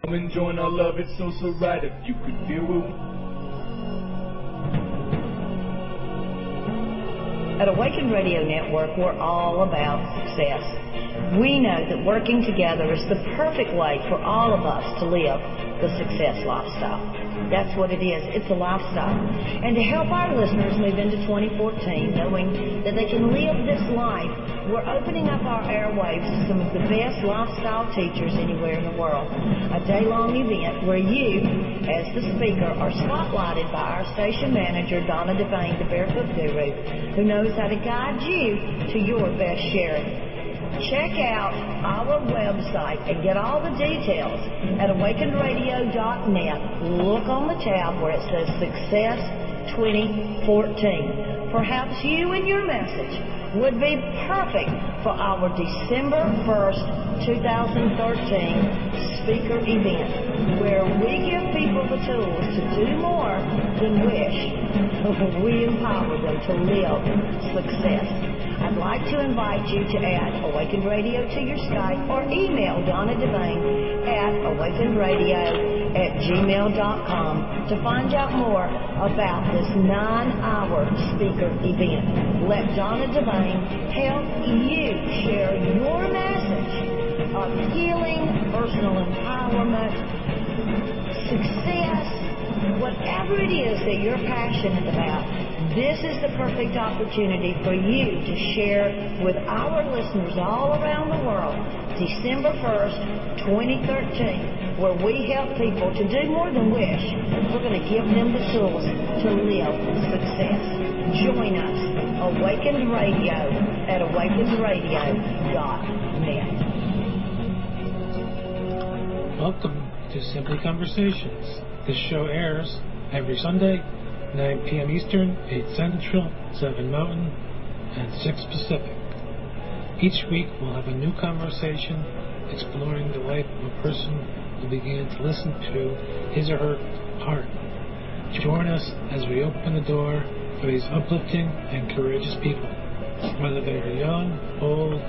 I'm enjoying our love, it's so right if you could feel it. At Awakened Radio Network, we're all about success. We know that working together is the perfect way for all of us to live the success lifestyle. That's what it is. It's a lifestyle. And to help our listeners move into 2014 knowing that they can live this life, we're opening up our airwaves to some of the best lifestyle teachers anywhere in the world. A day-long event where you, as the speaker, are spotlighted by our station manager, Donna Devane, the Barefoot Guru, who knows how to guide you to your best sharing. Check out our website and get all the details at awakenedradio.net. Look on the tab where it says Success 2014. Perhaps you and your message would be perfect for our December 1st, 2013 speaker event, where we give people the tools to do more than wish. We empower them to live success. I'd like to invite you to add Awakened Radio to your Skype or email Donna Devane at awakenedradio@gmail.com to find out more about this 9-hour speaker event. Let Donna Devane help you share your message of healing, personal empowerment, success, whatever it is that you're passionate about. This is the perfect opportunity for you to share with our listeners all around the world, December 1st, 2013, where we help people to do more than wish. We're going to give them the tools to live success. Join us, Awakened Radio at awakenedradio.net. Welcome to Simply Conversations. This show airs every Sunday, 9 p.m. Eastern, 8 Central, 7 Mountain, and 6 Pacific. Each week we'll have a new conversation exploring the life of a person who began to listen to his or her heart. Join us as we open the door for these uplifting and courageous people. Whether they are young, old,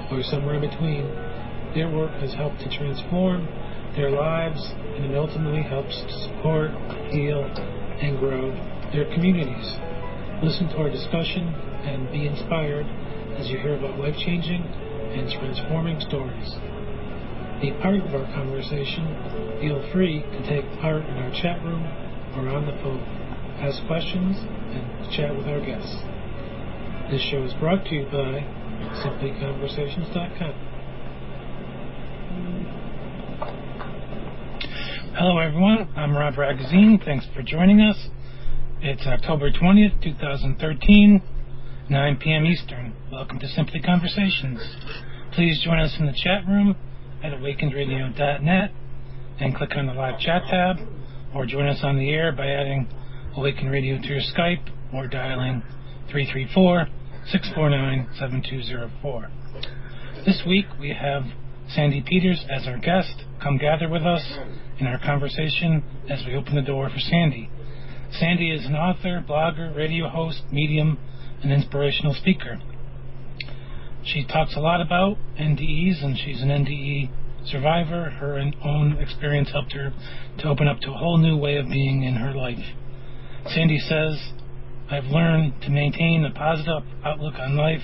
or somewhere in between, their work has helped to transform their lives, and it ultimately helps to support, heal, and grow their communities. Listen to our discussion and be inspired as you hear about life-changing and transforming stories. Be part of our conversation. Feel free to take part in our chat room or on the phone. Ask questions and chat with our guests. This show is brought to you by simplyconversations.com. Hello everyone, I'm Rob Ragozzine. Thanks for joining us. It's October 20th, 2013, 9 p.m. Eastern. Welcome to Simply Conversations. Please join us in the chat room at awakenedradio.net and click on the live chat tab, or join us on the air by adding Awakened Radio to your Skype or dialing 334-649-7204. This week we have Sandiee Peters as our guest. Come gather with us in our conversation as we open the door for Sandiee. Sandiee is an author, blogger, radio host, medium, and inspirational speaker. She talks a lot about NDEs, and she's an NDE survivor. Her own experience helped her to open up to a whole new way of being in her life. Sandiee says, I've learned to maintain a positive outlook on life.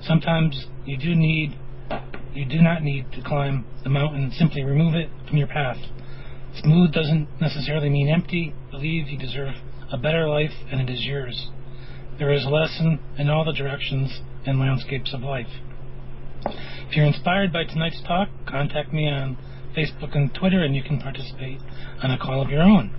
Sometimes you do not need to climb the mountain, simply remove it from your path. Smooth doesn't necessarily mean empty. Believe you deserve a better life, and it is yours. There is a lesson in all the directions and landscapes of life. If you're inspired by tonight's talk, contact me on Facebook and Twitter, and you can participate on a call of your own.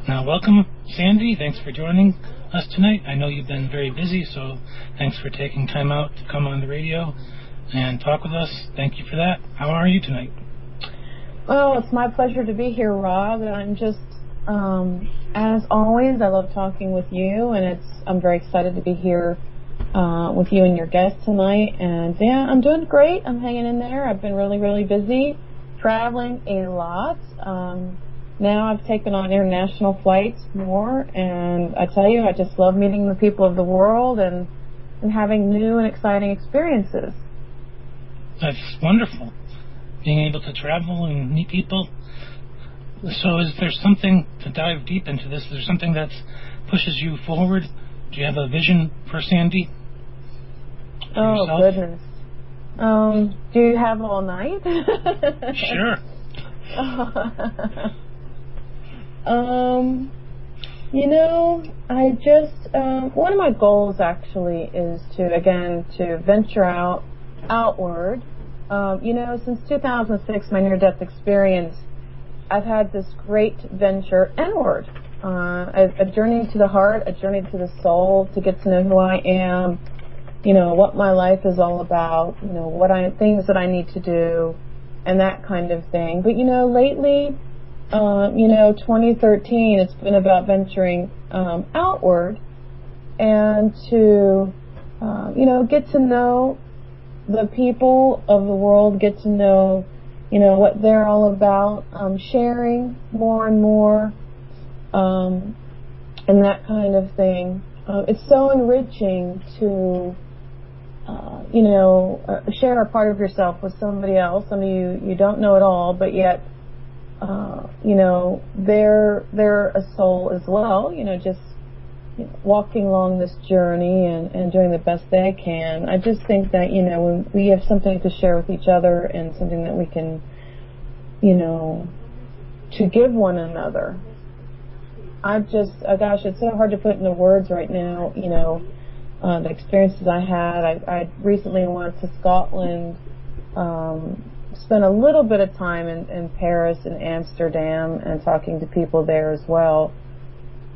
Now, welcome, Sandiee. Thanks for joining us tonight. I know you've been very busy, so thanks for taking time out to come on the radio and talk with us. Thank you for that. How are you tonight? Well, it's my pleasure to be here, Rob. And I'm just, as always, I love talking with you, and I'm very excited to be here with you and your guest tonight. And yeah, I'm doing great. I'm hanging in there. I've been really, really busy, traveling a lot. Now I've taken on international flights more, and I tell you, I just love meeting the people of the world and having new and exciting experiences. That's wonderful. being able to travel and meet people. So is there something, to dive deep into this, is there something that pushes you forward? Do you have a vision for Sandiee? Oh, yourself? Goodness. Do you have all night? Sure. I just, one of my goals actually is to venture outward. Since 2006, my near-death experience, I've had this great venture inward. A journey to the heart, a journey to the soul, to get to know who I am, what my life is all about, things that I need to do, and that kind of thing. But, lately, 2013, it's been about venturing outward and to, get to know the people of the world, get to know, what they're all about, sharing more and more, and that kind of thing. It's so enriching to, share a part of yourself with somebody else. I mean, you don't know it all, but yet, they're a soul as well, just walking along this journey and doing the best they can. I just think that, when we have something to share with each other and something that we can, to give one another. Gosh, it's so hard to put into words right now, the experiences I had. I recently went to Scotland, spent a little bit of time in Paris and Amsterdam and talking to people there as well.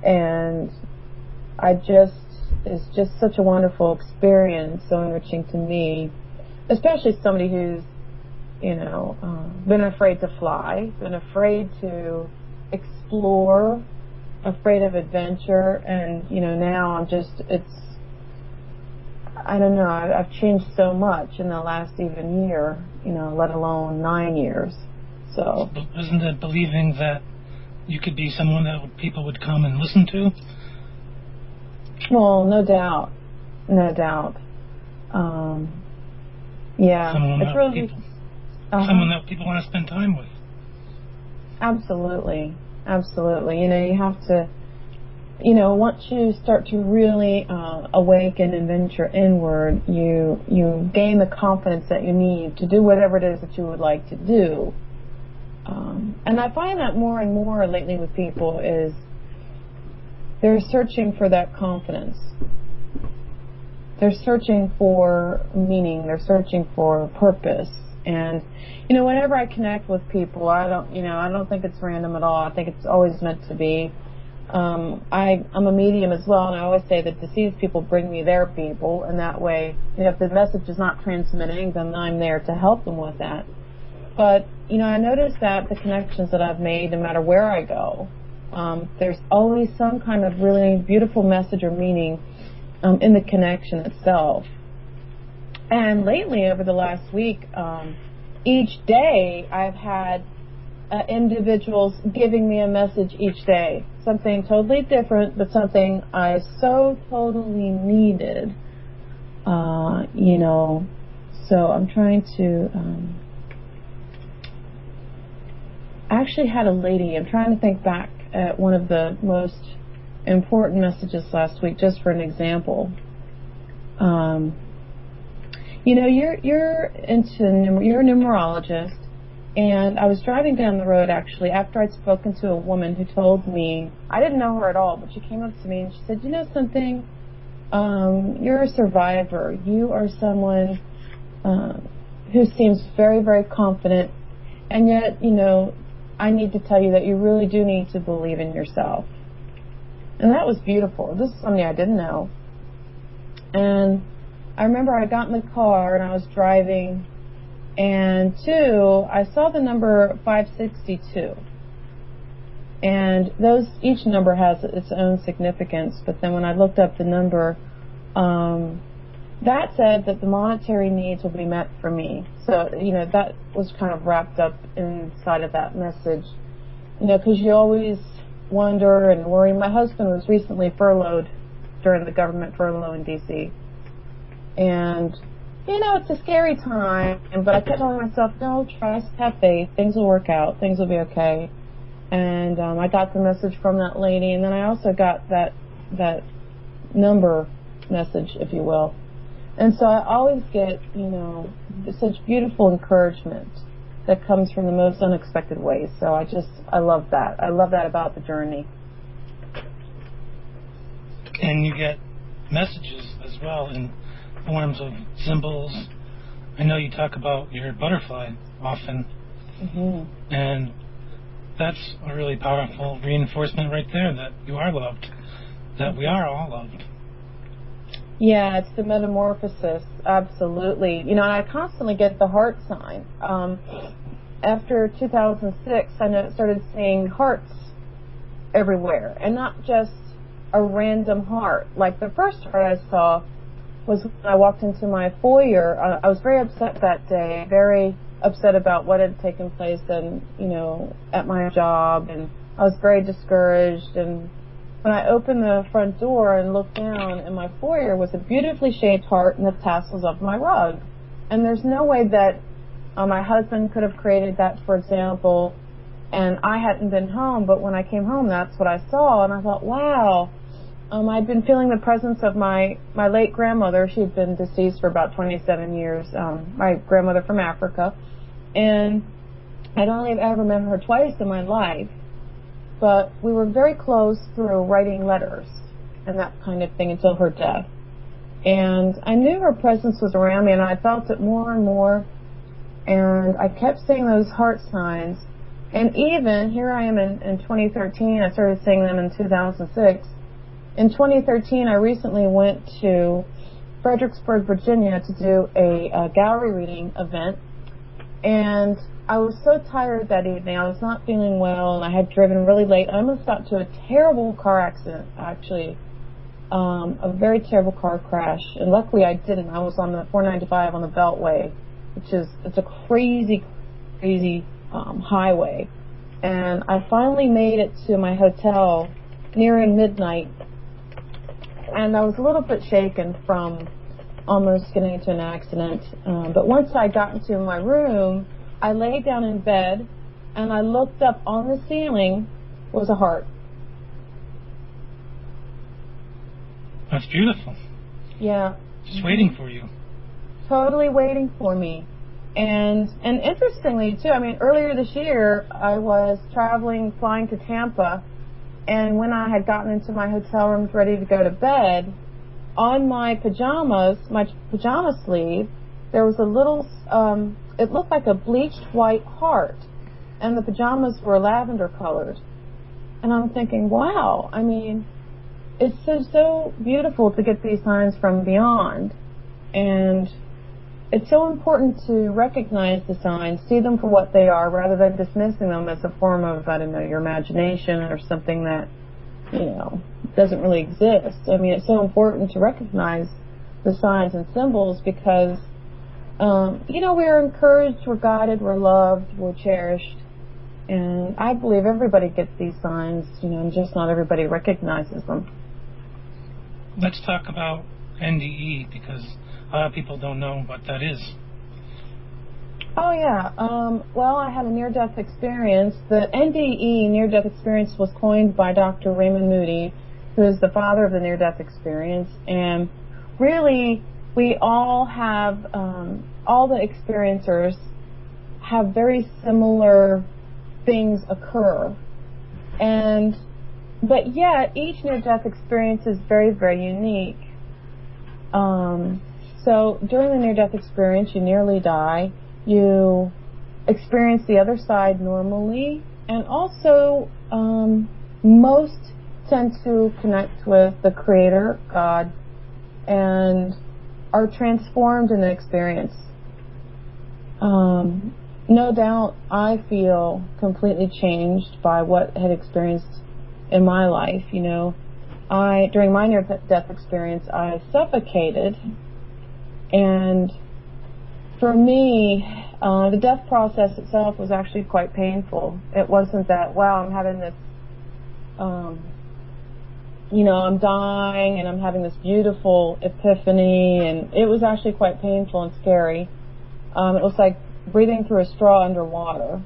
And it's just such a wonderful experience, so enriching to me, especially somebody who's, been afraid to fly, been afraid to explore, afraid of adventure, and, now I don't know, I've changed so much in the last even year, let alone 9 years. So. Isn't it believing that you could be someone that people would come and listen to? Well, no doubt. Yeah. Someone that people want to spend time with. Absolutely. You have to, once you start to really awaken and venture inward, you gain the confidence that you need to do whatever it is that you would like to do. And I find that more and more lately with people is they're searching for that confidence. They're searching for meaning. They're searching for purpose. And, whenever I connect with people, I don't think it's random at all. I think it's always meant to be. I'm a medium as well, and I always say that deceased people bring me their people, and that way, if the message is not transmitting, then I'm there to help them with that. But, I notice that the connections that I've made, no matter where I go, there's always some kind of really beautiful message or meaning in the connection itself. And lately, over the last week, each day I've had individuals giving me a message each day. Something totally different, but something I so totally needed. So I'm trying to... I actually had a lady, I'm trying to think back at one of the most important messages last week, just for an example. You're a numerologist, and I was driving down the road actually after I'd spoken to a woman who told me, I didn't know her at all, but she came up to me and she said, you know something, you're a survivor. You are someone who seems very, very confident, and yet, I need to tell you that you really do need to believe in yourself. And that was beautiful. This is something I didn't know. And I remember I got in the car and I was driving, and I saw the number 562. And each number has its own significance, but then when I looked up the number, that said that the monetary needs will be met for me. So, that was kind of wrapped up inside of that message. Because you always wonder and worry. My husband was recently furloughed during the government furlough in D.C. And, it's a scary time, but I kept telling myself, no, trust, have faith, things will work out, things will be okay. And I got the message from that lady, and then I also got that number message, if you will. And so I always get, such beautiful encouragement that comes from the most unexpected ways. So I love that. I love that about the journey. And you get messages as well in forms of symbols. I know you talk about your butterfly often, and that's a really powerful reinforcement right there that you are loved, that we are all loved. Yeah, it's the metamorphosis, absolutely. I constantly get the heart sign. After 2006, I started seeing hearts everywhere, and not just a random heart. Like the first heart I saw was when I walked into my foyer. I was very upset that day, very upset about what had taken place and, at my job, and I was very discouraged. And when I opened the front door and looked down, in my foyer was a beautifully shaped heart in the tassels of my rug. And there's no way that my husband could have created that, for example, and I hadn't been home, but when I came home, that's what I saw, and I thought, wow. I'd been feeling the presence of my late grandmother. She had been deceased for about 27 years, my grandmother from Africa, and I'd only ever met her twice in my life, but we were very close through writing letters and that kind of thing until her death. And I knew her presence was around me, and I felt it more and more, and I kept seeing those heart signs. And even, here I am in 2013, I started seeing them in 2006. In 2013, I recently went to Fredericksburg, Virginia to do a gallery reading event, and I was so tired that evening. I was not feeling well, and I had driven really late. I almost got to a terrible car accident, actually, a very terrible car crash, and luckily I didn't. I was on the 495 on the Beltway, it's a crazy, crazy highway, and I finally made it to my hotel nearing midnight. And I was a little bit shaken from almost getting into an accident. But once I got into my room, I laid down in bed, and I looked up. On the ceiling was a heart. That's beautiful. Yeah. Just waiting for you. Totally waiting for me. And interestingly, too, earlier this year, I was flying to Tampa, and when I had gotten into my hotel room ready to go to bed, on my pajama sleeve, there was a little, it looked like a bleached white heart, and the pajamas were lavender colored. And I'm thinking, wow, it's so beautiful to get these signs from beyond. And it's so important to recognize the signs, see them for what they are, rather than dismissing them as a form of, your imagination or something that, doesn't really exist. It's so important to recognize the signs and symbols because, we're encouraged, we're guided, we're loved, we're cherished. And I believe everybody gets these signs, and just not everybody recognizes them. Let's talk about NDE, because a lot of people don't know what that is. Oh, yeah. Well, I had a near-death experience. The NDE, near-death experience, was coined by Dr. Raymond Moody, who is the father of the near-death experience. And really, we all have, all the experiencers have very similar things occur. But yet, each near-death experience is very, very unique. So during the near-death experience, you nearly die. You experience the other side normally, and also most tend to connect with the Creator, God, and are transformed in the experience. No doubt I feel completely changed by what I had experienced in my life. During my near-death experience, I suffocated, and for me, the death process itself was actually quite painful. It wasn't that, wow, I'm having this I'm dying and I'm having this beautiful epiphany, and it was actually quite painful and scary. It was like breathing through a straw underwater.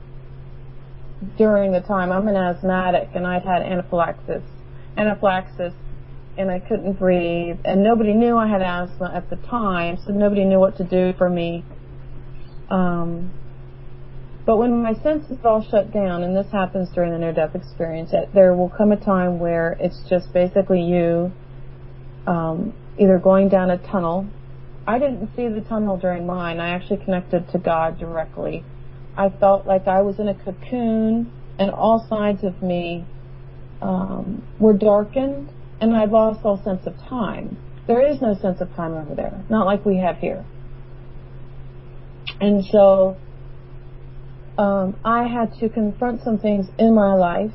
During the time, I'm an asthmatic, and I'd had anaphylaxis, and I couldn't breathe, and nobody knew I had asthma at the time, so nobody knew what to do for me. But when my senses all shut down, and this happens during the near-death experience, there will come a time where it's just basically you either going down a tunnel. I didn't see the tunnel during mine. I actually connected to God directly. I felt like I was in a cocoon, and all sides of me were darkened, and I'd lost all sense of time. There is no sense of time over there, not like we have here. And so I had to confront some things in my life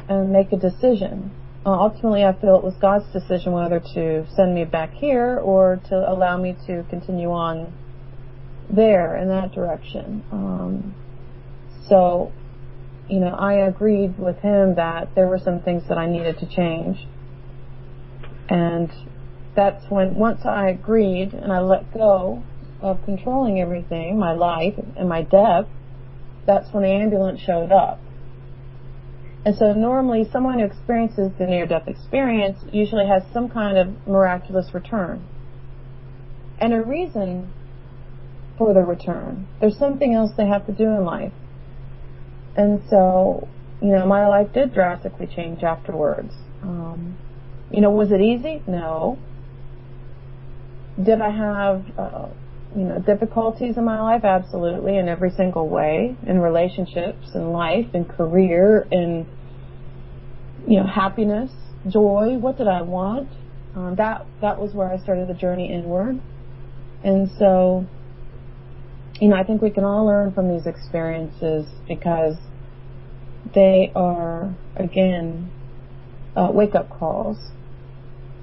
and make a decision. Ultimately, I feel it was God's decision whether to send me back here or to allow me to continue on there in that direction. So, I agreed with him that there were some things that I needed to change. And that's when, once I agreed and I let go of controlling everything, my life and my death, that's when the ambulance showed up. And so normally someone who experiences the near-death experience usually has some kind of miraculous return. And a reason for the return. There's something else they have to do in life. And so, my life did drastically change afterwards. Was it easy? No. Did I have, difficulties in my life? Absolutely, in every single way, in relationships, in life, in career, in, happiness, joy. What did I want? That was where I started the journey inward. And so, I think we can all learn from these experiences because they are, again, wake-up calls.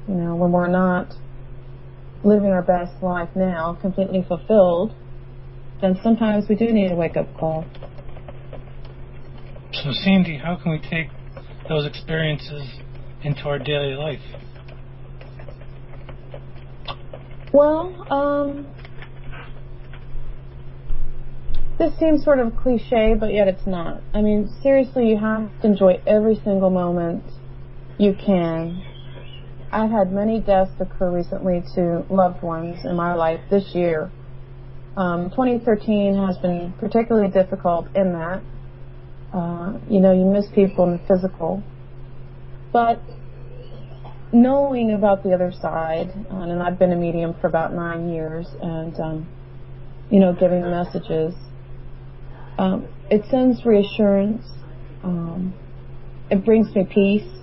When we're not living our best life now, completely fulfilled, then sometimes we do need a wake-up call. So, Sandiee, how can we take those experiences into our daily life? Well, this seems sort of cliche, but yet it's not. I mean, seriously, you have to enjoy every single moment you can. I've had many deaths occur recently to loved ones in my life this year. 2013 has been particularly difficult in that. You miss people in the physical. But knowing about the other side, and I've been a medium for about 9 years, and, giving messages, it sends reassurance. It brings me peace.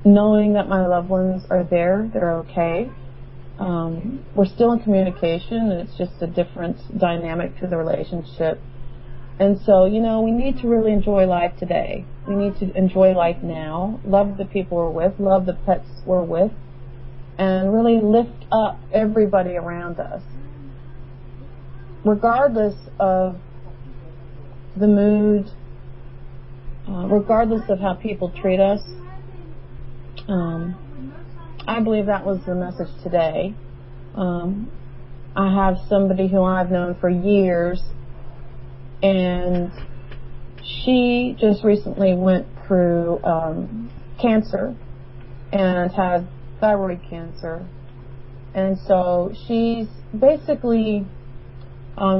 Knowing that my loved ones are there, they're okay. We're still in communication, and it's just a different dynamic to the relationship. And so, we need to really enjoy life today. We need to enjoy life now, love the people we're with, love the pets we're with, and really lift up everybody around us. Regardless of the mood, regardless of how people treat us, I believe that was the message today. I have somebody who I've known for years, and she just recently went through cancer and had thyroid cancer. And so she's basically,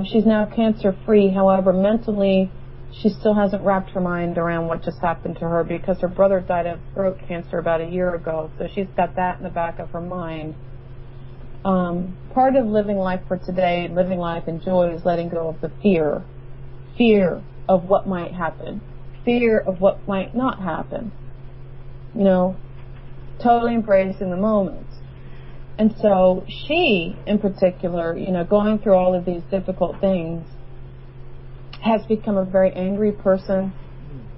she's now cancer-free. However, mentally, she still hasn't wrapped her mind around what just happened to her because her brother died of throat cancer about a year ago. So she's got that in the back of her mind. Part of living life for today, living life in joy, is letting go of the fear. Fear of what might happen. Fear of what might not happen. Totally embracing the moment. And so she, in particular, going through all of these difficult things, has become a very angry person,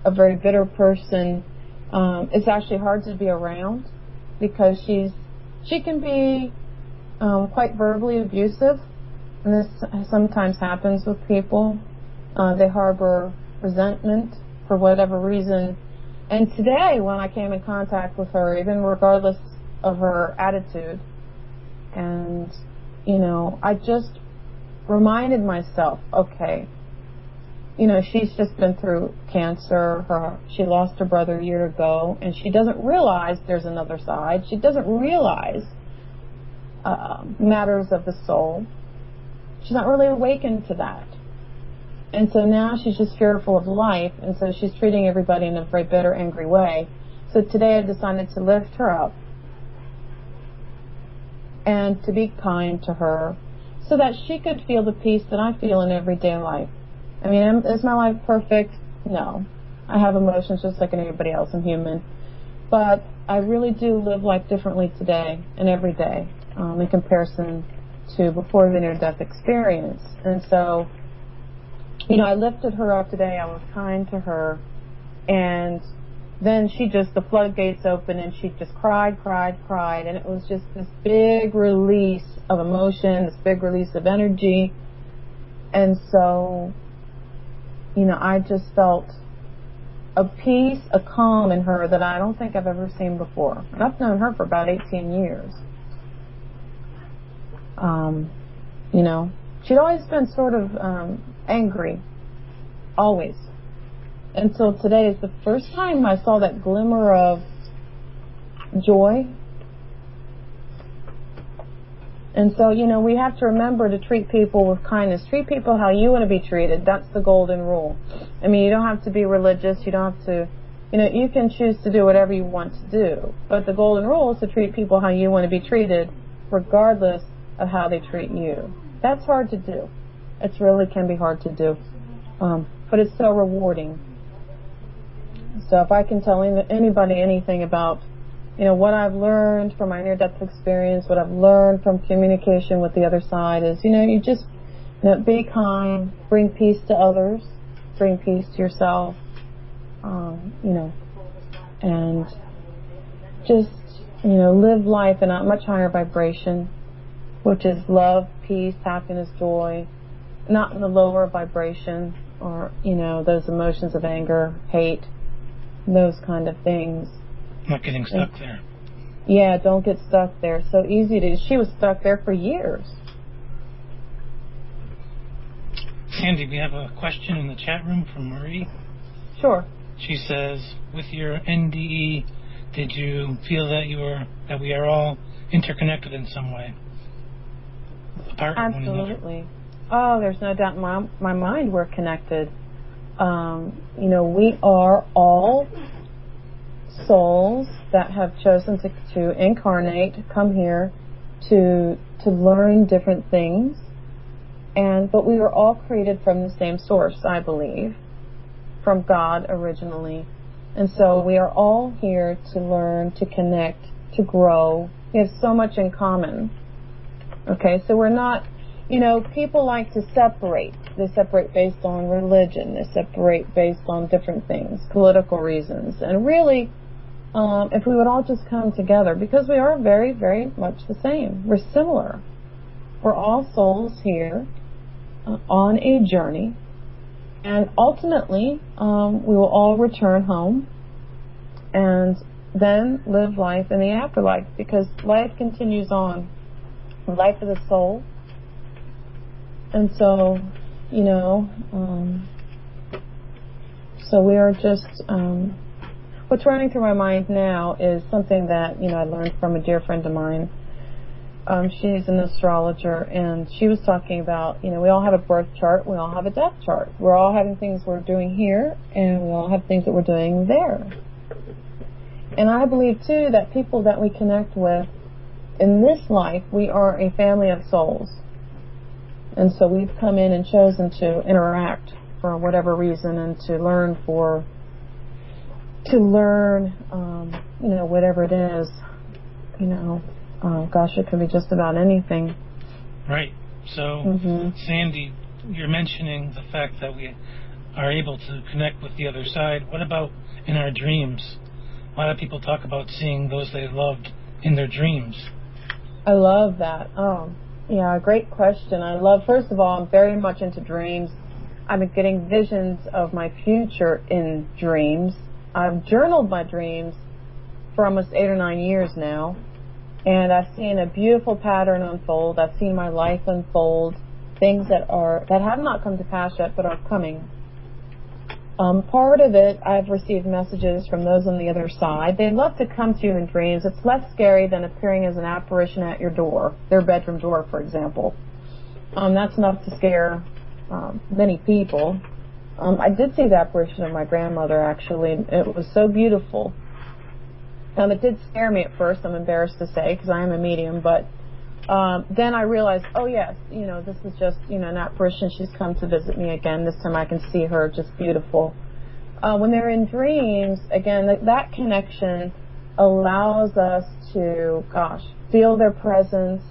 a very bitter person. It's actually hard to be around because she can be quite verbally abusive, and this sometimes happens with people. They harbor resentment for whatever reason. And today, when I came in contact with her, even regardless of her attitude, and, I just reminded myself, okay, she's just been through cancer. She lost her brother a year ago, and she doesn't realize there's another side. She doesn't realize matters of the soul. She's not really awakened to that. And so now she's just fearful of life, and so she's treating everybody in a very bitter, angry way. So today I decided to lift her up and to be kind to her so that she could feel the peace that I feel in everyday life. I mean, is my life perfect? No. I have emotions just like anybody else. I'm human. But I really do live life differently today and every day in comparison to before the near-death experience. And so, I lifted her up today. I was kind to her. And then the floodgates opened, and she just cried. And it was just this big release of emotion, this big release of energy. And so, I just felt a peace, a calm in her that I don't think I've ever seen before. And I've known her for about 18 years. She'd always been sort of angry, always. Until today is the first time I saw that glimmer of joy. And so, we have to remember to treat people with kindness. Treat people how you want to be treated. That's the golden rule. I mean, you don't have to be religious. You don't have to, you can choose to do whatever you want to do. But the golden rule is to treat people how you want to be treated, regardless of how they treat you. That's hard to do. It really can be hard to do. But it's so rewarding. So if I can tell anybody anything about what I've learned from my near-death experience, what I've learned from communication with the other side is, you just be kind, bring peace to others, bring peace to yourself, and just, live life in a much higher vibration, which is love, peace, happiness, joy, not in the lower vibration or, those emotions of anger, hate, those kind of things. Not getting stuck there. Yeah, don't get stuck there. So easy to. She was stuck there for years. Sandy, we have a question in the chat room from Marie. Sure. She says, with your NDE, did you feel that we are all interconnected in some way? Apart from one another? Absolutely. Oh, there's no doubt in my mind we're connected. We are all souls that have chosen to incarnate, come here to learn different things, but we were all created from the same source, I believe, from God originally, and so we are all here to learn, to connect, to grow. We have so much in common. Okay, so we're not, people like to separate. They separate based on religion. They separate based on different things, political reasons, and really, if we would all just come together, because we are very, very much the same. We're similar. We're all souls here on a journey, and ultimately we will all return home and then live life in the afterlife, because life continues on, life of the soul. And so, so we are just... what's running through my mind now is something that, I learned from a dear friend of mine. She's an astrologer, and she was talking about, we all have a birth chart, we all have a death chart. We're all having things we're doing here, and we all have things that we're doing there. And I believe, too, that people that we connect with in this life, we are a family of souls. And so we've come in and chosen to interact for whatever reason, and to learn whatever it is, gosh, it could be just about anything. Right. So, Sandy, you're mentioning the fact that we are able to connect with the other side. What about in our dreams? A lot of people talk about seeing those they loved in their dreams. I love that. Oh, yeah, great question. First of all, I'm very much into dreams. I'm getting visions of my future in dreams. I've journaled my dreams for almost 8 or 9 years now, and I've seen a beautiful pattern unfold. I've seen my life unfold, things that have not come to pass yet, but are coming. Part of it, I've received messages from those on the other side. They love to come to you in dreams. It's less scary than appearing as an apparition at your door, their bedroom door, for example. That's enough to scare many people. I did see the apparition of my grandmother, actually. It was so beautiful. It did scare me at first, I'm embarrassed to say, because I am a medium, but then I realized, oh yes, this is just, an apparition. She's come to visit me again. This time I can see her, just beautiful. When they're in dreams, again, that connection allows us to, feel their presence,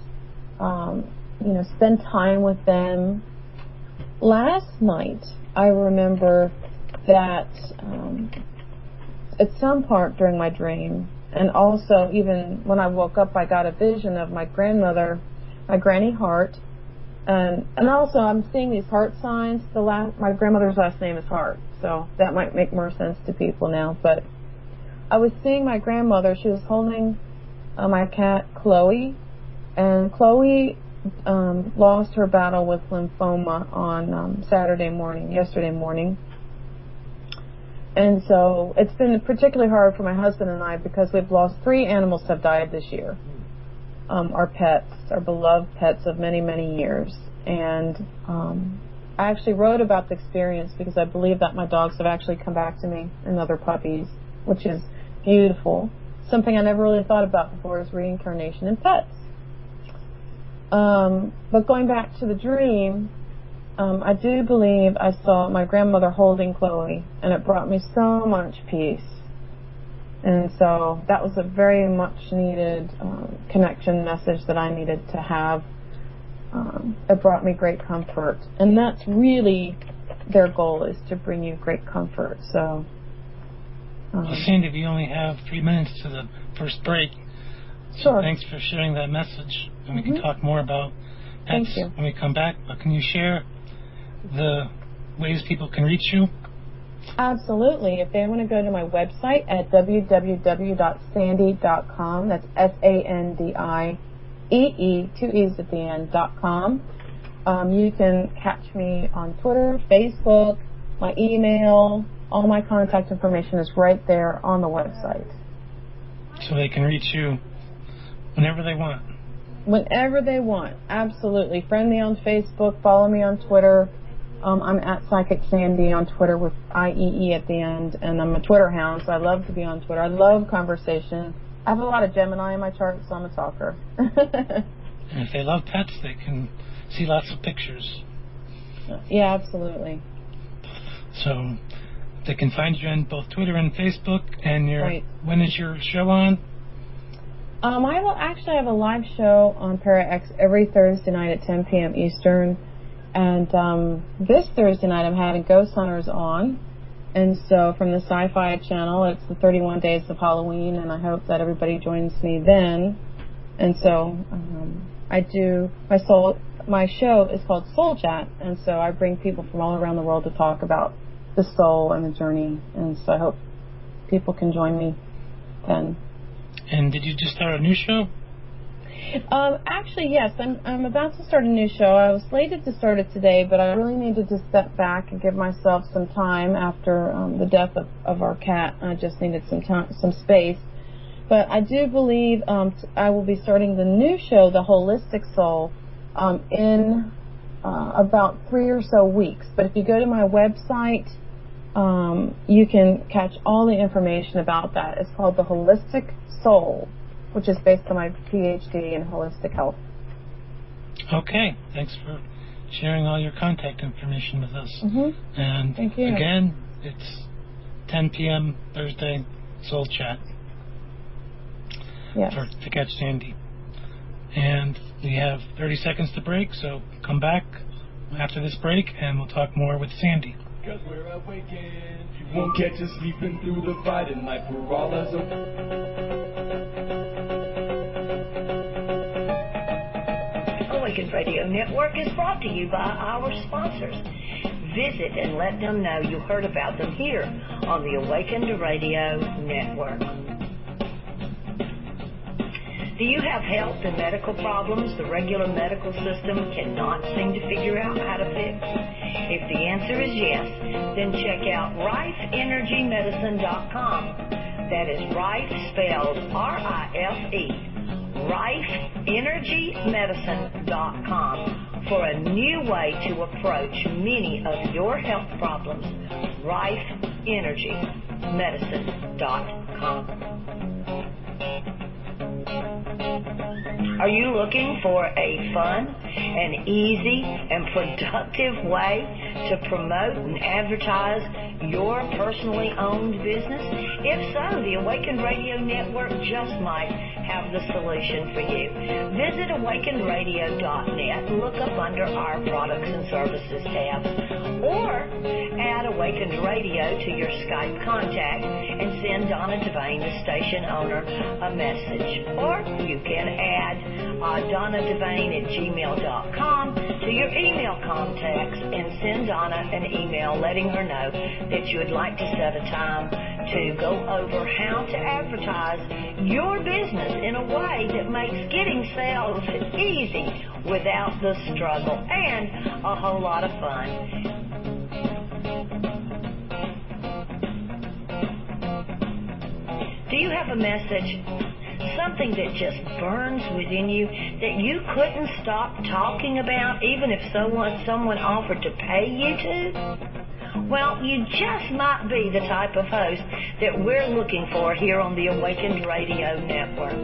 spend time with them. Last night, I remember that at some part during my dream, and also even when I woke up, I got a vision of my grandmother, my Granny Hart, and also I'm seeing these heart signs. My grandmother's last name is Hart, so that might make more sense to people now. But I was seeing my grandmother. She was holding my cat Chloe, and Chloe lost her battle with lymphoma on yesterday morning. And so it's been particularly hard for my husband and I because we've lost 3 animals have died this year. Our pets, our beloved pets of many, many years. And I actually wrote about the experience because I believe that my dogs have actually come back to me, and other puppies, which is beautiful. Something I never really thought about before is reincarnation in pets. But going back to the dream, I do believe I saw my grandmother holding Chloe, and it brought me so much peace. And so that was a very much needed connection message that I needed to have. It brought me great comfort, and that's really their goal, is to bring you great comfort. So, well, Sandiee, we only have 3 minutes to the first break. So sure. Thanks for sharing that message, and we can talk more about pets when we come back. But can you share the ways people can reach you? Absolutely. If they want to go to my website at www.sandiee.com, that's SANDIEE, 2 E's at the end.com. You can catch me on Twitter, Facebook, my email. All my contact information is right there on the website. So they can reach you whenever they want. Whenever they want, absolutely. Friend me on Facebook, follow me on Twitter. I'm at Psychic Sandiee on Twitter with IEE at the end, and I'm a Twitter hound, so I love to be on Twitter. I love conversation. I have a lot of Gemini in my chart, so I'm a talker. And if they love pets, they can see lots of pictures. Yeah, absolutely. So they can find you on both Twitter and Facebook. And when is your show on? I will actually have a live show on Para X every Thursday night at 10 p.m. Eastern. And this Thursday night I'm having Ghost Hunters on. And so from the Sci-Fi Channel, it's the 31 Days of Halloween, and I hope that everybody joins me then. And so my show is called Soul Chat, and so I bring people from all around the world to talk about the soul and the journey. And so I hope people can join me then. And did you just start a new show? Actually, yes. I'm about to start a new show. I was slated to start it today, but I really needed to step back and give myself some time after the death of our cat. I just needed some space. But I do believe I will be starting the new show, The Holistic Soul, in about 3 or so weeks. But if you go to my website, you can catch all the information about that. It's called The Holistic Soul, which is based on my PhD in holistic health. Okay. Thanks for sharing all your contact information with us. And thank you. Again, it's 10 p.m. Thursday, Soul Chat. Yes. To catch Sandiee. And we have 30 seconds to break, so come back after this break and we'll talk more with Sandiee. Cause we're awakened, you won't catch us sleeping through the fight at night. We're all as a... Awakened Radio Network is brought to you by our sponsors. Visit and let them know you heard about them here on the Awakened Radio Network. Do you have health and medical problems the regular medical system cannot seem to figure out how to fix? If the answer is yes, then check out rifeenergymedicine.com. That is Rife spelled R-I-F-E. rifeenergymedicine.com for a new way to approach many of your health problems. rifeenergymedicine.com. Are you looking for a fun and easy and productive way to promote and advertise your personally owned business? If so, the Awakened Radio Network just might have the solution for you. Visit awakenedradio.net and look up under our products and services tab, or add Awakened Radio to your Skype contact and send Donna Devane, the station owner, a message. Or you can add DonnaDevane@gmail.com to your email contacts and send Donna an email letting her know that you would like to set a time to go over how to advertise your business in a way that makes getting sales easy without the struggle and a whole lot of fun. Do you have a message, something that just burns within you that you couldn't stop talking about even if someone offered to pay you to? Well, you just might be the type of host that we're looking for here on the Awakened Radio Network.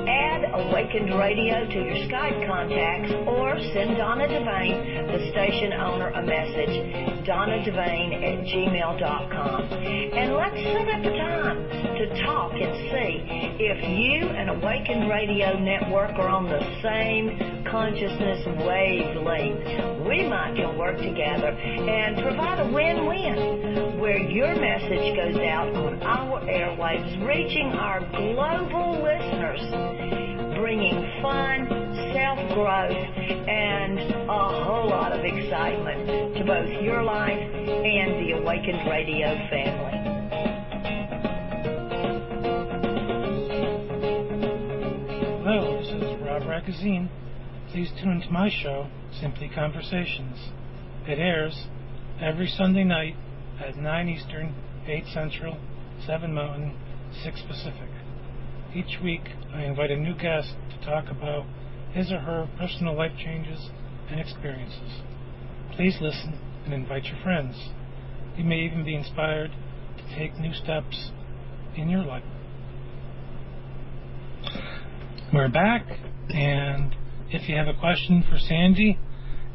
Add Awakened Radio to your Skype contacts or send Donna Devane, the station owner, a message, DonnaDevane@gmail.com. And let's set up a time to talk and see if you and Awakened Radio Network are on the same consciousness wavelength. We might can work together and provide a win-win where your message goes out on our airwaves, reaching our global listeners, bringing fun, self-growth, and a whole lot of excitement to both your life and the Awakened Radio family. Hello, this is Rob Ragozzine. Please tune to my show, Simply Conversations. It airs every Sunday night at 9 Eastern, 8 Central, 7 Mountain, 6 Pacific. Each week, I invite a new guest to talk about his or her personal life changes and experiences. Please listen and invite your friends. You may even be inspired to take new steps in your life. We're back, and if you have a question for Sandy,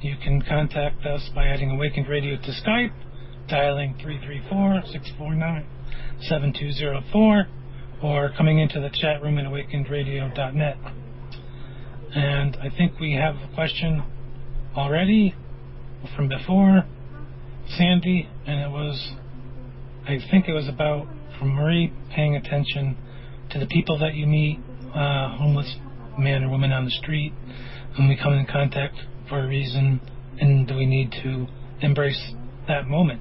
you can contact us by adding Awakened Radio to Skype, dialing 334-649-7204, or coming into the chat room at awakenedradio.net. And I think we have a question already from before, Sandy, and I think it was about, from Marie, paying attention to the people that you meet, homeless man or woman on the street, and we come in contact for a reason, and we need to embrace that moment.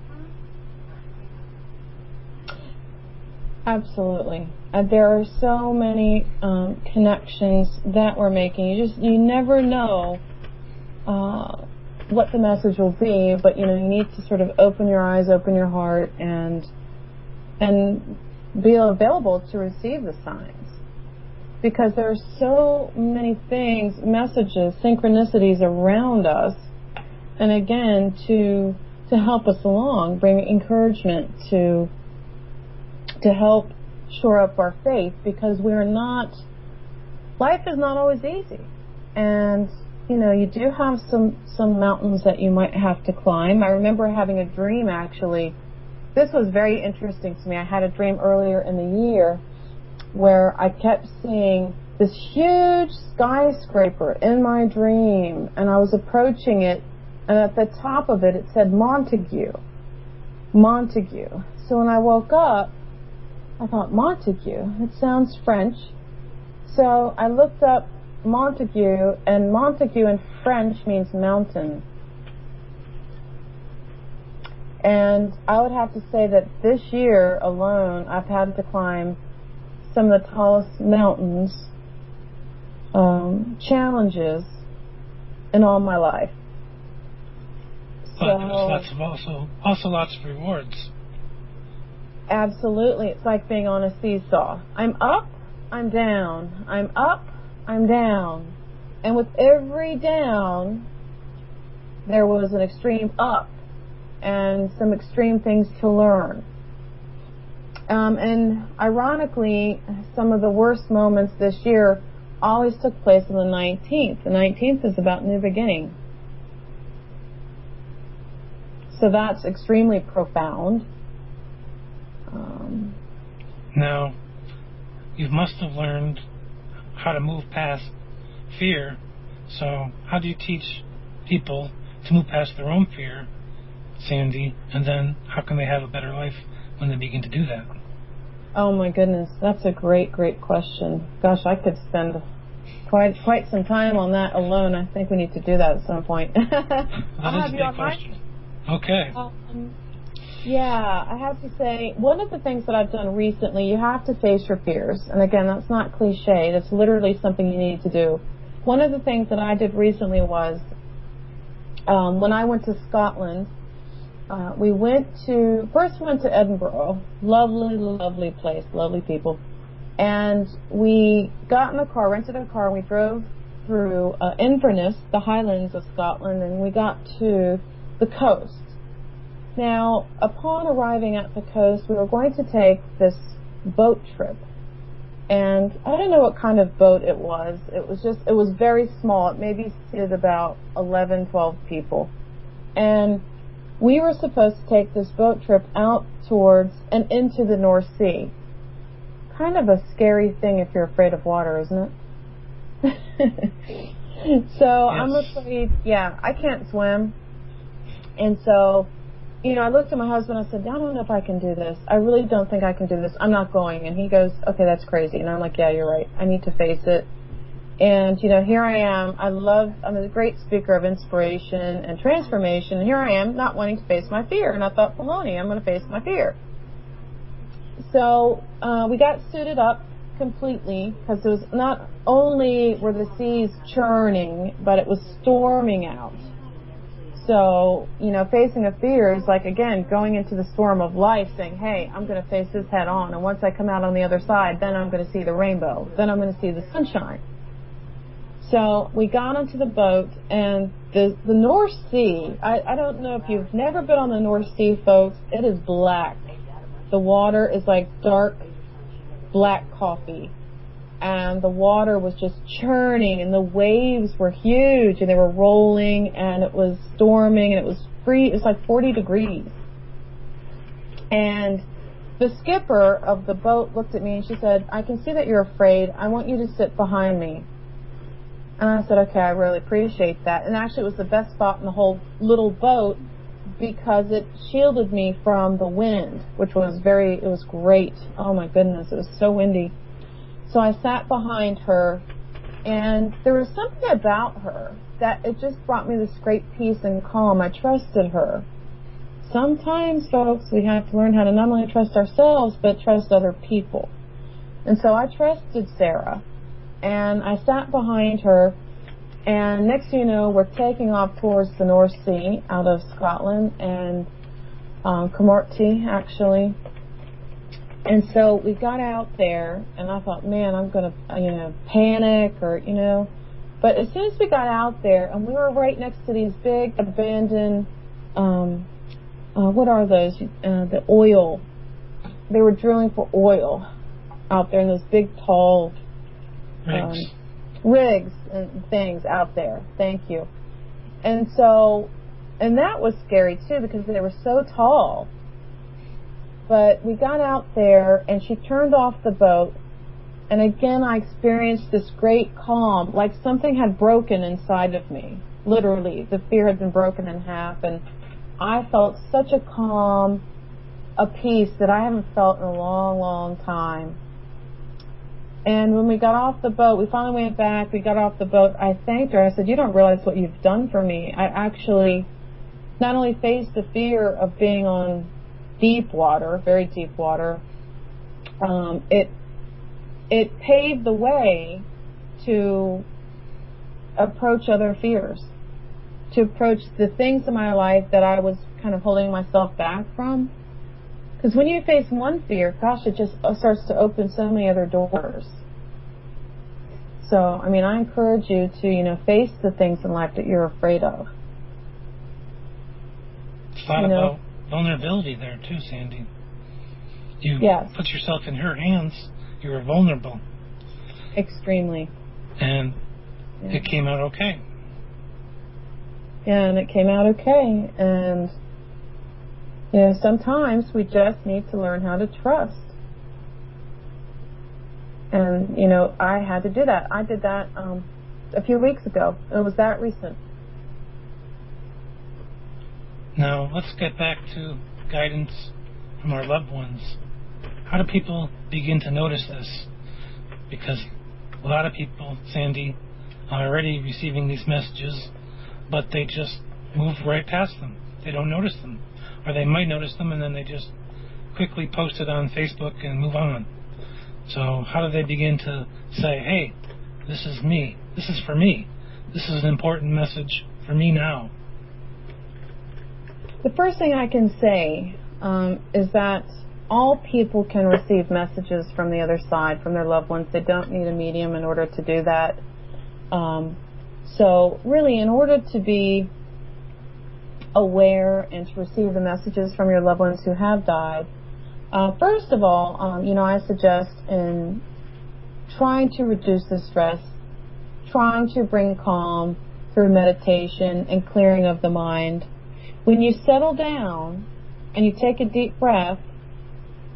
Absolutely. There are so many connections that we're making. You never know what the message will be, but you need to sort of open your eyes, open your heart, and be available to receive the signs. Because there are so many things, messages, synchronicities around us, and again, to help us along, bring encouragement to help shore up our faith, because life is not always easy. And, you do have some mountains that you might have to climb. I remember having a dream, actually. This was very interesting to me. I had a dream earlier in the year where I kept seeing this huge skyscraper in my dream, and I was approaching it, and at the top of it said Montague. So when I woke up, I thought, Montague, it sounds French. So I looked up Montague, and Montague in French means mountain. And I would have to say that this year alone, I've had to climb some of the tallest mountains, challenges in all my life. But there's also lots of rewards. Absolutely. It's like being on a seesaw. I'm up, I'm down. I'm up, I'm down. And with every down, there was an extreme up and some extreme things to learn. And ironically, some of the worst moments this year always took place on the 19th. The 19th is about new beginning. So that's extremely profound. Now, you must have learned how to move past fear. So how do you teach people to move past their own fear, Sandy, and then how can they have a better life when they begin to do that? Oh my goodness, that's a great question. Gosh, I could spend quite some time on that alone. I think we need to do that at some point. That is a big question. Okay. Yeah, I have to say, one of the things that I've done recently, you have to face your fears. And again, that's not cliche. That's literally something you need to do. One of the things that I did recently was, when I went to Scotland, we went to Edinburgh. Lovely, lovely place, lovely people. And we got in a car, rented a car, and we drove through Inverness, the Highlands of Scotland, and we got to the coast. Now, upon arriving at the coast, we were going to take this boat trip. And I don't know what kind of boat it was. It was very small. It maybe seated about 11, 12 people. And we were supposed to take this boat trip out towards and into the North Sea. Kind of a scary thing if you're afraid of water, isn't it? So yes. I'm afraid, I can't swim. And so, I looked at my husband and I said, I don't know if I can do this. I really don't think I can do this. I'm not going. And he goes, okay, that's crazy. And I'm like, yeah, you're right. I need to face it. And, here I am. I'm a great speaker of inspiration and transformation. And here I am not wanting to face my fear. And I thought, baloney, I'm going to face my fear. So we got suited up completely because it was not only were the seas churning, but it was storming out. So, facing a fear is like, again, going into the storm of life saying, hey, I'm going to face this head on. And once I come out on the other side, then I'm going to see the rainbow. Then I'm going to see the sunshine. So we got onto the boat, and the North Sea, I don't know if you've never been on the North Sea, folks. It is black. The water is like dark black coffee. And the water was just churning, and the waves were huge, and they were rolling, and it was storming, and it was free. It was like 40 degrees. And the skipper of the boat looked at me, and she said, I can see that you're afraid. I want you to sit behind me. And I said, okay, I really appreciate that. And actually, it was the best spot in the whole little boat because it shielded me from the wind, which was it was great. Oh, my goodness, it was so windy. So I sat behind her, and there was something about her that it just brought me this great peace and calm. I trusted her. Sometimes, folks, we have to learn how to not only trust ourselves, but trust other people. And so I trusted Sarah, and I sat behind her, and next thing you know, we're taking off towards the North Sea out of Scotland, and Comorty, actually. And so we got out there, and I thought, man, I'm going to, panic or, But as soon as we got out there, and we were right next to these big abandoned, what are those? The oil. They were drilling for oil out there in those big, tall rigs and things out there. Thank you. And that was scary, too, because they were so tall. But we got out there, and she turned off the boat, and again I experienced this great calm, like something had broken inside of me. Literally, the fear had been broken in half, and I felt such a calm, a peace that I haven't felt in a long, long time. And when we got off the boat, we finally went back, we got off the boat, I thanked her. I said, you don't realize what you've done for me. I actually not only face the fear of being on deep water, very deep water, it paved the way to approach other fears, to approach the things in my life that I was kind of holding myself back from. Because when you face one fear, gosh, it just starts to open so many other doors. So, I mean, I encourage you to, face the things in life that you're afraid of. It's a lot about vulnerability there, too, Sandy. You put yourself in her hands. You were vulnerable. Extremely. And it came out okay. Yeah, and it came out okay. And, sometimes we just need to learn how to trust. And, I had to do that. I did that a few weeks ago. It was that recent. Now, let's get back to guidance from our loved ones. How do people begin to notice this? Because a lot of people, Sandy, are already receiving these messages, but they just move right past them. They don't notice them. Or they might notice them and then they just quickly post it on Facebook and move on. So how do they begin to say, hey, this is me. This is for me. This is an important message for me now? The first thing I can say is that all people can receive messages from the other side, from their loved ones. They don't need a medium in order to do that. So really, in order to be aware and to receive the messages from your loved ones who have died, first of all, I suggest in trying to reduce the stress, trying to bring calm through meditation and clearing of the mind. When you settle down and you take a deep breath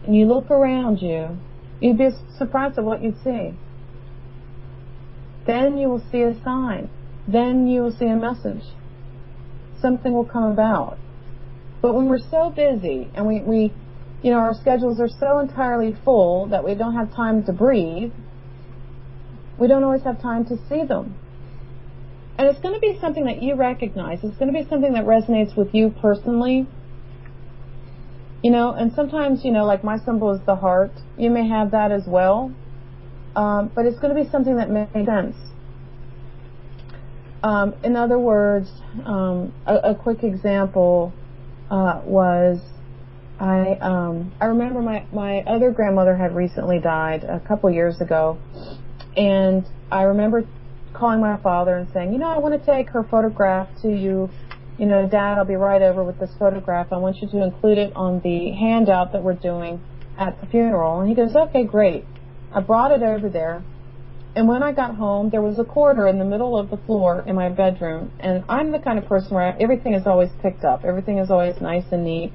and you look around you, you'd be surprised at what you'd see. Then you will see a sign. Then you will see a message. Something will come about. But when we're so busy and we our schedules are so entirely full that we don't have time to breathe, we don't always have time to see them. And it's going to be something that you recognize. It's going to be something that resonates with you personally. And sometimes, like my symbol is the heart. You may have that as well. But it's going to be something that makes sense. In other words, a quick example was I remember my other grandmother had recently died a couple years ago, and I remember calling my father and saying, I want to take her photograph to you. Dad, I'll be right over with this photograph. I want you to include it on the handout that we're doing at the funeral. And he goes, okay, great. I brought it over there. And when I got home, there was a quarter in the middle of the floor in my bedroom. And I'm the kind of person where everything is always picked up. Everything is always nice and neat.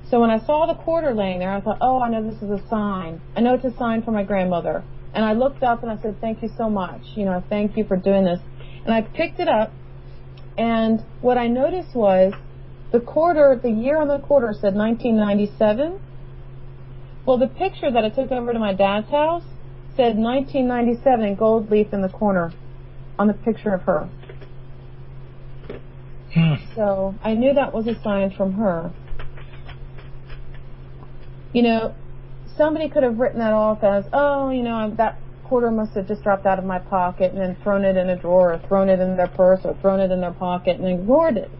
So when I saw the quarter laying there, I thought, I know this is a sign. I know it's a sign for my grandmother. And I looked up and I said, thank you so much. Thank you for doing this. And I picked it up. And what I noticed was the year on the quarter said 1997. Well, the picture that I took over to my dad's house said 1997 in gold leaf in the corner on the picture of her. So I knew that was a sign from her. Somebody could have written that off as, that quarter must have just dropped out of my pocket and then thrown it in a drawer or thrown it in their purse or thrown it in their pocket and ignored it.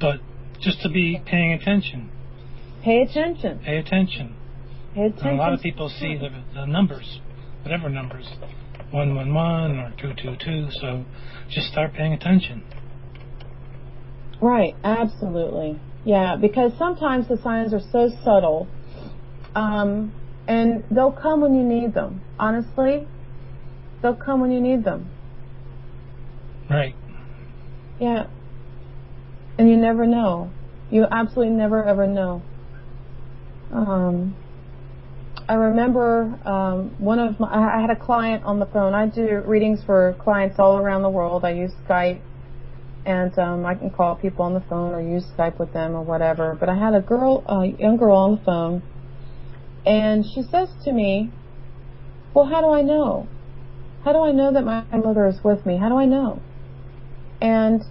But just to be paying attention. Pay attention. Pay attention. Pay attention. And a lot of people see the numbers, whatever numbers, 111 or 222, so just start paying attention. Right, absolutely. Yeah, because sometimes the signs are so subtle, and they'll come when you need them. Honestly, they'll come when you need them. Right. Yeah. And you never know. You absolutely never, ever know. I remember I had a client on the phone. I do readings for clients all around the world. I use Skype, and I can call people on the phone or use Skype with them or whatever. But I had a young girl on the phone, and she says to me, well, how do I know? How do I know that my mother is with me? How do I know? And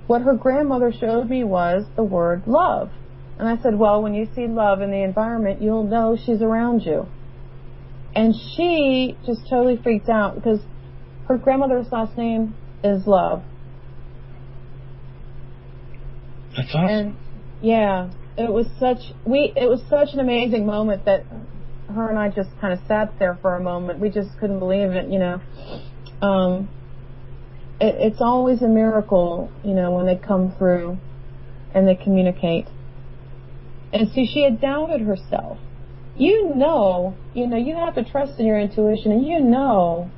what her grandmother showed me was the word love. And I said, well, when you see love in the environment, you'll know she's around you. And she just totally freaked out because her grandmother's last name is Love. That's awesome. And yeah, it was such an amazing moment that her and I just kind of sat there for a moment. We just couldn't believe it, you know. It's always a miracle, you know, when they come through and they communicate. And see, she had doubted herself. You know, you have to trust in your intuition, and you know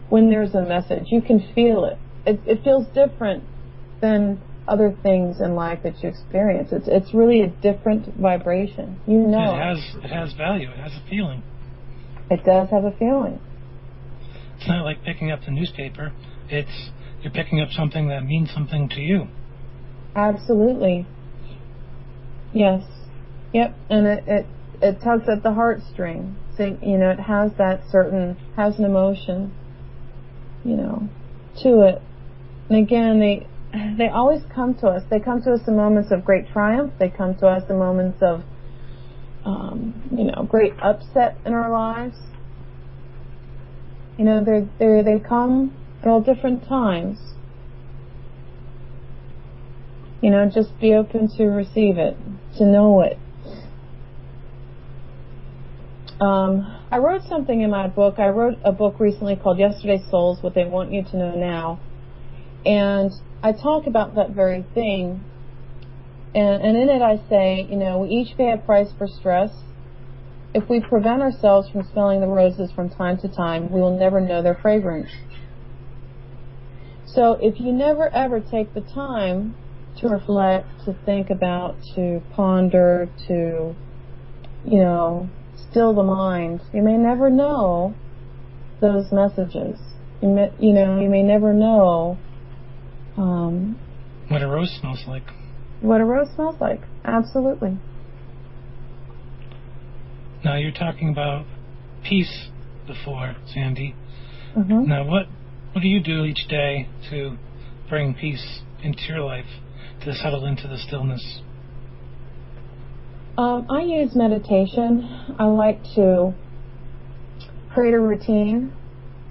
when there's a message. You can feel it. It feels different than other things in life that you experience. It's really a different vibration. You know. It has value. It has a feeling. It does have a feeling. It's not like picking up the newspaper. You're picking up something that means something to you. Absolutely. Yes. Yep. And it tugs at the heartstring. So, you know, it has an emotion, you know, to it. And again, they always come to us. They come to us in moments of great triumph. They come to us in moments of, you know, great upset in our lives. You know, they come at all different times. You know, just be open to receive it, to know it. I wrote something in my book. I wrote a book recently called Yesterday's Souls, What They Want You to Know Now. And I talk about that very thing. And in it I say, you know, we each pay a price for stress. If we prevent ourselves from smelling the roses from time to time, we will never know their fragrance. So if you never ever take the time to reflect, to think about, to ponder, to, you know, still the mind, you may never know those messages. You may never know what a rose smells like. What a rose smells like. Absolutely. Now, you're talking about peace before, Sandiee. Mm-hmm. Now, what do you do each day to bring peace into your life, to settle into the stillness? I use meditation. I like to create a routine.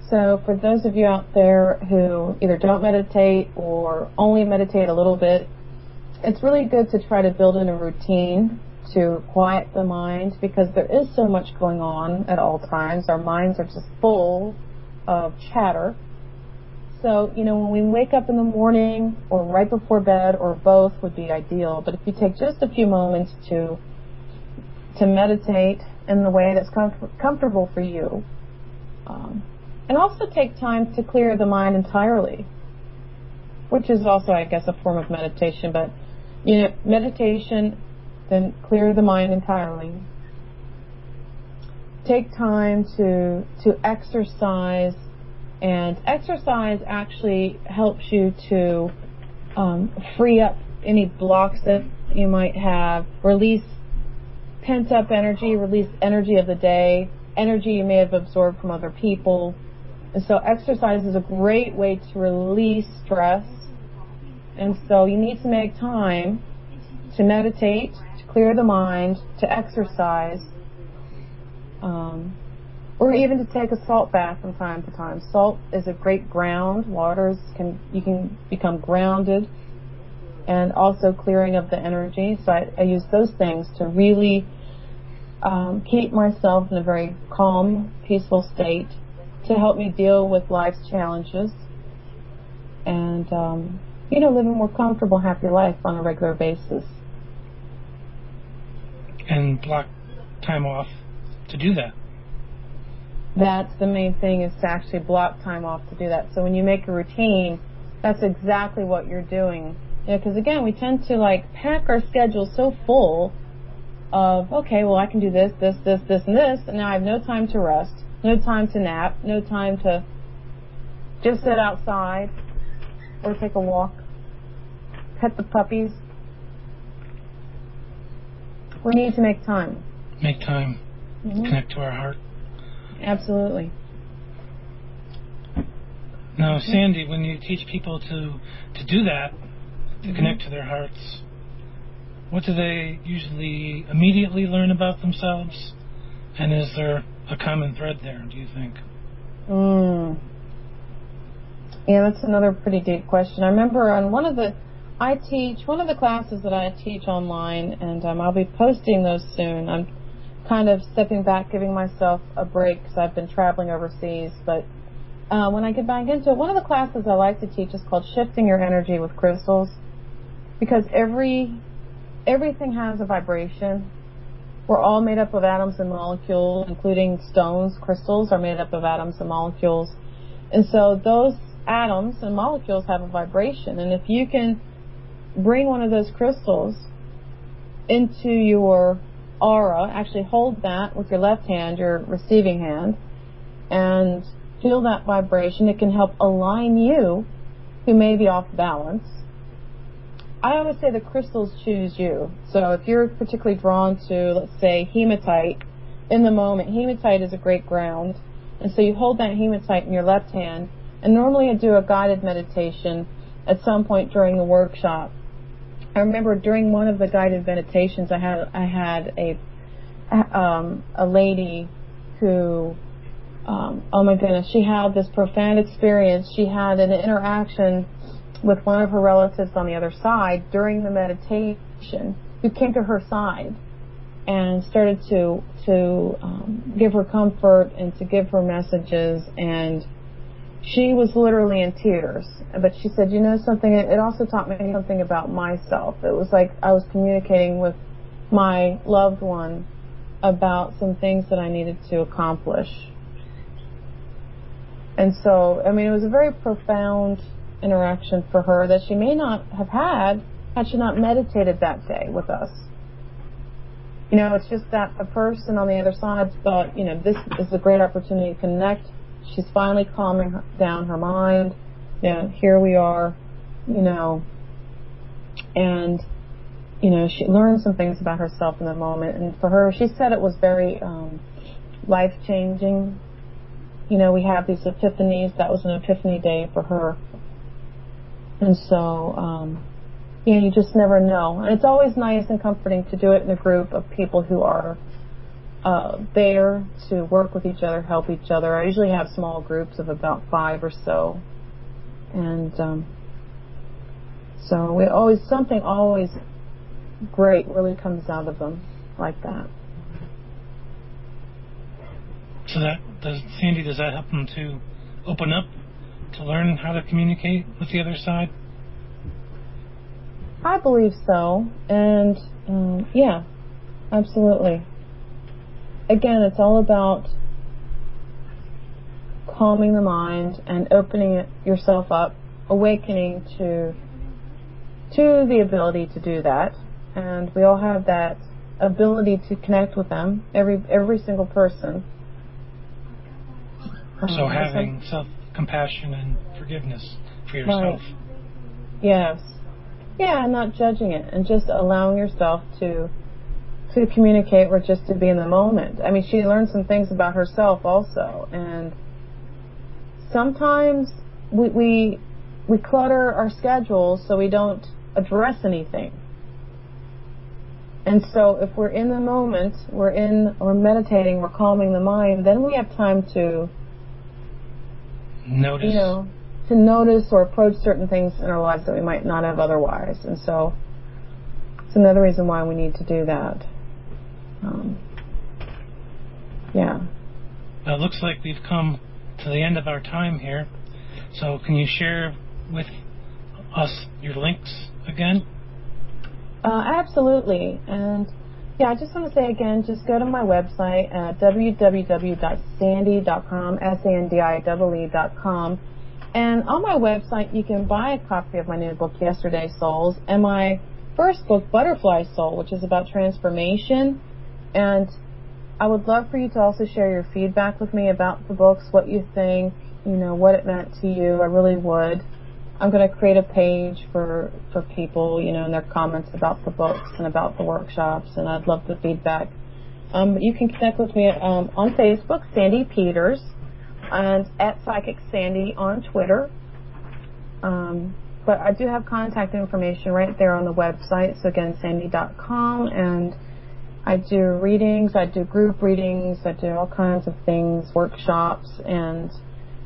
So for those of you out there who either don't meditate or only meditate a little bit, it's really good to try to build in a routine to quiet the mind, because there is so much going on at all times. Our minds are just full of chatter. So, you know, when we wake up in the morning or right before bed, or both would be ideal, but if you take just a few moments to meditate in the way that's comfortable for you, and also take time to clear the mind entirely, which is also, I guess, a form of meditation, but, you know, meditation, then clear the mind entirely. Take time to exercise, and exercise actually helps you to free up any blocks that you might have, release pent-up energy, release energy of the day, energy you may have absorbed from other people. And so exercise is a great way to release stress. And so you need to make time to meditate, to clear the mind, to exercise, or even to take a salt bath from time to time. Salt is a great ground. You can become grounded, and also clearing of the energy. So I use those things to really keep myself in a very calm, peaceful state, to help me deal with life's challenges and, you know, live a more comfortable, happy life on a regular basis. And block time off to do that. That's the main thing, is to actually block time off to do that. So when you make a routine, that's exactly what you're doing. You know, because again, we tend to like pack our schedule so full of, okay, well, I can do this, this, this, this, and this, and now I have no time to rest, no time to nap, no time to just sit outside or take a walk, pet the puppies. We need to make time. Make time. Mm-hmm. Connect to our heart. Absolutely. Now, Sandiee, when you teach people to do that, to connect to their hearts, what do they usually immediately learn about themselves? And is there a common thread there, do you think? Yeah, that's another pretty deep question. I remember on one of the classes that I teach online, and I'll be posting those soon. I'm kind of stepping back, giving myself a break because I've been traveling overseas. But when I get back into it, one of the classes I like to teach is called Shifting Your Energy with Crystals, because everything has a vibration. We're all made up of atoms and molecules, including stones. Crystals are made up of atoms and molecules. And so those atoms and molecules have a vibration. And if you can bring one of those crystals into your aura, actually hold that with your left hand, your receiving hand, and feel that vibration, it can help align you, who may be off balance. I always say the crystals choose you. So if you're particularly drawn to, let's say, hematite, in the moment, hematite is a great ground. And so you hold that hematite in your left hand, and normally I do a guided meditation at some point during the workshop. I remember during one of the guided meditations, I had a lady who, oh my goodness, she had this profound experience. She had an interaction with one of her relatives on the other side during the meditation, who came to her side and started to give her comfort and to give her messages, and she was literally in tears. But she said, you know something, it also taught me something about myself. It was like I was communicating with my loved one about some things that I needed to accomplish. And so, I mean, it was a very profound interaction for her that she may not have had she not meditated that day with us. You know, it's just that the person on the other side thought, you know, this is a great opportunity to connect. She's finally calming down her mind. You know, here we are, you know, and, you know, she learned some things about herself in the moment. And for her, she said it was very life-changing. You know, we have these epiphanies. That was an epiphany day for her. And so, you know, you just never know. And it's always nice and comforting to do it in a group of people who are there to work with each other, help each other. I usually have small groups of about 5 or so. And so something always great really comes out of them like that. So Sandy, does that help them to open up, to learn how to communicate with the other side? I believe so. And yeah, absolutely. Again, it's all about calming the mind and opening yourself up, awakening to the ability to do that. And we all have that ability to connect with them, every single person. So having self-compassion and forgiveness for yourself. Right. Yes. Yeah, and not judging it, and just allowing yourself to communicate or just to be in the moment. I mean, she learned some things about herself also, and sometimes we clutter our schedules so we don't address anything. And so if we're in the moment, we're meditating, we're calming the mind, then we have time to notice. You know, to notice or approach certain things in our lives that we might not have otherwise. And so it's another reason why we need to do that. Yeah. Well, it looks like we've come to the end of our time here. So can you share with us your links again? Absolutely. And yeah, I just want to say again, just go to my website at www.sandiee.com, SANDIEE.com. And on my website, you can buy a copy of my new book, Yesterday Souls, and my first book, Butterfly Soul, which is about transformation. And I would love for you to also share your feedback with me about the books, what you think, you know, what it meant to you. I really would. I'm going to create a page for people, you know, and their comments about the books and about the workshops, and I'd love the feedback. You can connect with me on Facebook, Sandiee Peters, and at Psychic Sandy on Twitter. but I do have contact information right there on the website. So again, sandiee.com, and I do readings, I do group readings, I do all kinds of things, workshops, and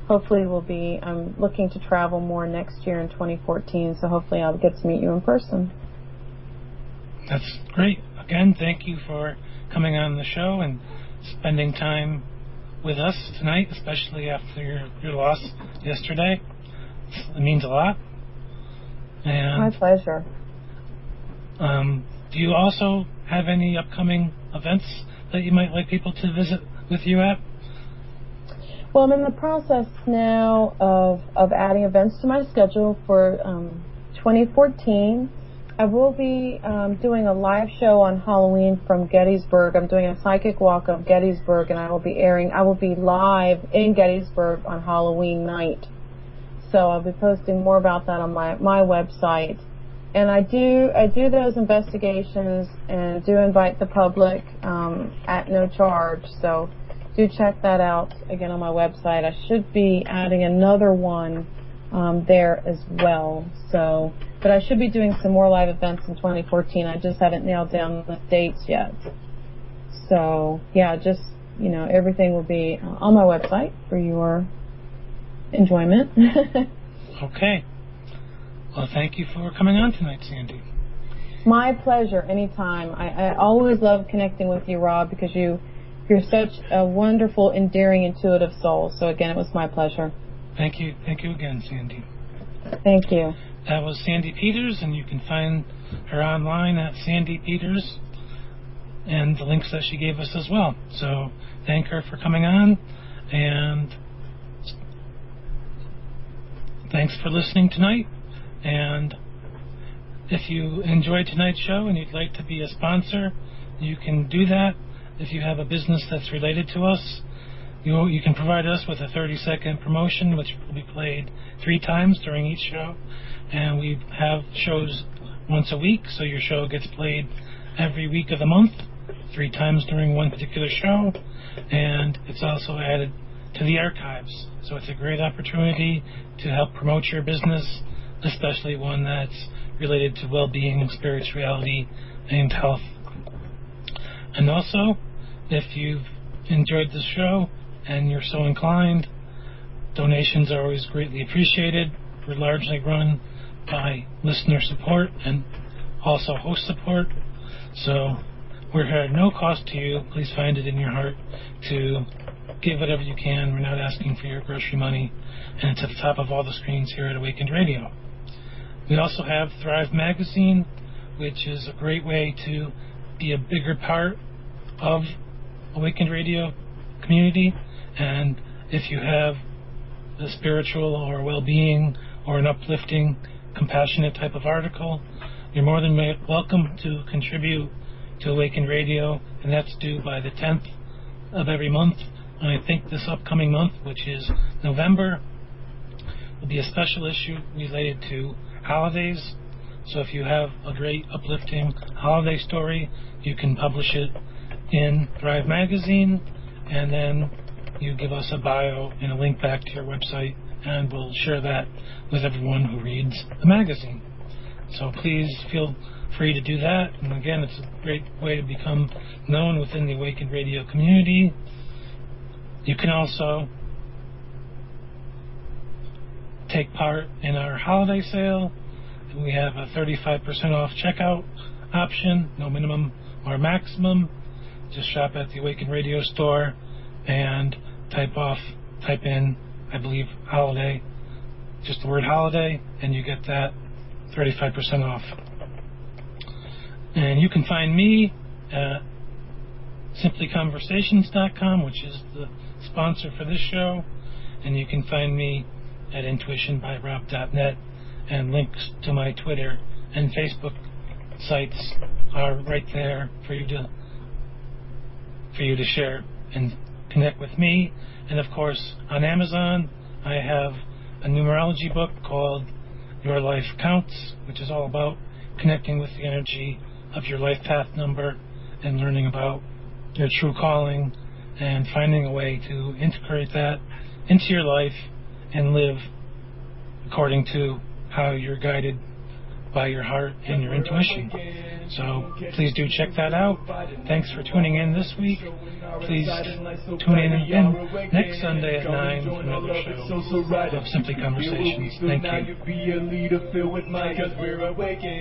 hopefully I'm looking to travel more next year in 2014, so hopefully I'll get to meet you in person. That's great. Again, thank you for coming on the show and spending time with us tonight, especially after your loss yesterday. It means a lot. And, my pleasure. Do you also have any upcoming events that you might like people to visit with you at? Well, I'm in the process now of adding events to my schedule for 2014. I will be doing a live show on Halloween from Gettysburg. I'm doing a psychic walk of Gettysburg, and I will be live in Gettysburg on Halloween night. So I'll be posting more about that on my website. And I do those investigations and do invite the public at no charge. So do check that out again on my website. I should be adding another one there as well. So, but I should be doing some more live events in 2014. I just haven't nailed down the dates yet. So yeah, just everything will be on my website for your enjoyment. Okay. Well, thank you for coming on tonight, Sandiee. My pleasure. Anytime. I always love connecting with you, Rob, because you're such a wonderful, endearing, intuitive soul. So again, it was my pleasure. Thank you. Thank you again, Sandiee. Thank you. That was Sandiee Peters, and you can find her online at Sandiee Peters and the links that she gave us as well. So thank her for coming on, and thanks for listening tonight. And if you enjoyed tonight's show and you'd like to be a sponsor, you can do that. If you have a business that's related to us, you can provide us with a 30-second promotion, which will be played 3 times during each show. And we have shows once a week, so your show gets played every week of the month, 3 times during one particular show. And it's also added to the archives. So it's a great opportunity to help promote your business, especially one that's related to well-being, spirituality, and health. And also, if you've enjoyed the show and you're so inclined, donations are always greatly appreciated. We're largely run by listener support and also host support. So we're here at no cost to you. Please find it in your heart to give whatever you can. We're not asking for your grocery money, and it's at the top of all the screens here at Awakened Radio. We also have Thrive Magazine, which is a great way to be a bigger part of Awakened Radio community. And if you have a spiritual or well-being or an uplifting, compassionate type of article, you're more than welcome to contribute to Awakened Radio, and that's due by the 10th of every month. And I think this upcoming month, which is November, will be a special issue related to holidays. So if you have a great uplifting holiday story, you can publish it in Thrive Magazine, and then you give us a bio and a link back to your website, and we'll share that with everyone who reads the magazine. So please feel free to do that. And again, it's a great way to become known within the Awakened Radio community. You can also take part in our holiday sale. We have a 35% off checkout option, no minimum or maximum. Just shop at the Awakened Radio store and type in, I believe, holiday, just the word holiday, and you get that 35% off. And you can find me at simplyconversations.com, which is the sponsor for this show, and you can find me at intuitionbyrob.net, and links to my Twitter and Facebook sites are right there for you to share and connect with me. And of course, on Amazon, I have a numerology book called Your Life Counts, which is all about connecting with the energy of your life path number and learning about your true calling and finding a way to integrate that into your life and live according to how you're guided by your heart and your intuition. So please do check that out. Thanks for tuning in this week. Please tune in again next Sunday at 9 for another show of Simply Conversations. Thank you.